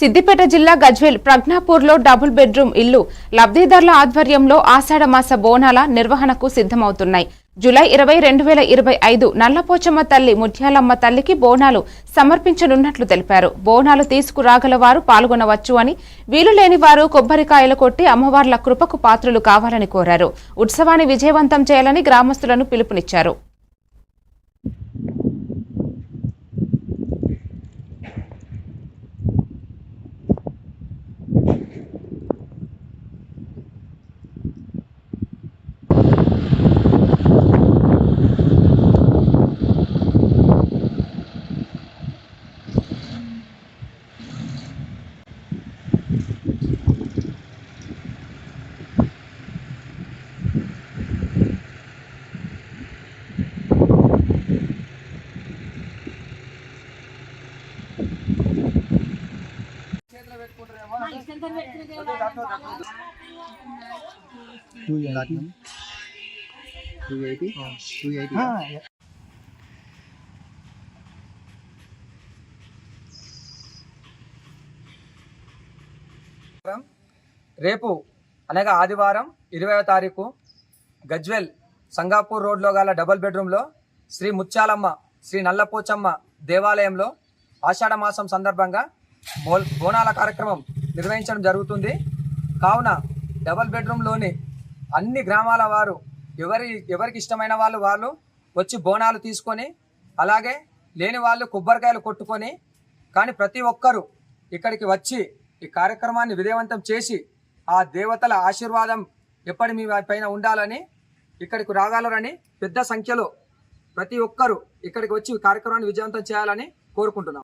సిద్దిపేట జిల్లా Gajwel ప్రజ్ఞాపూర్లో double bedroom ఇల్లు లబ్ధిదారుల ఆధ్వర్యంలో ఆషాఢ మాస బోనాల నిర్వహణకు సిద్ధమవుతున్నాయి. జూలై 20, 2025 నల్లపోచమ్మ తల్లి ముత్యాలమ్మ తల్లికి బోనాలు సమర్పించనున్నట్లు తెలిపారు. బోనాలు తీసుకురాగల వారు పాల్గొనవచ్చు అని, వీలు లేని వారు కొబ్బరికాయలు కొట్టి అమ్మవార్ల కృపకు పాత్రులు కావాలని కోరారు. ఉత్సవాన్ని విజయవంతం చేయాలని గ్రామస్తులను పిలుపునిచ్చారు. రేపు అనగా ఆదివారం 20వ తారీఖు గజ్వేల్ సంగాపూర్ రోడ్లో గల డబుల్ బెడ్రూమ్లో శ్రీ ముత్యాలమ్మ శ్రీ నల్లపోచమ్మ దేవాలయంలో ఆషాఢ మాసం సందర్భంగా బోనాల కార్యక్రమం నిర్వహించడం జరుగుతుంది. కావున డబుల్ బెడ్రూమ్లోని అన్ని గ్రామాల వారు ఎవరికి ఇష్టమైన వాళ్ళు వచ్చి బోనాలు తీసుకొని, అలాగే లేని వాళ్ళు కొబ్బరికాయలు కొట్టుకొని, కానీ ప్రతి ఒక్కరూ ఇక్కడికి వచ్చి ఈ కార్యక్రమాన్ని విజయవంతం చేసి ఆ దేవతల ఆశీర్వాదం ఎప్పటి మీ పైన ఉండాలని, ఇక్కడికి రాగలరని పెద్ద సంఖ్యలో ప్రతి ఒక్కరూ ఇక్కడికి వచ్చి ఈ కార్యక్రమాన్ని విజయవంతం చేయాలని కోరుకుంటున్నాం.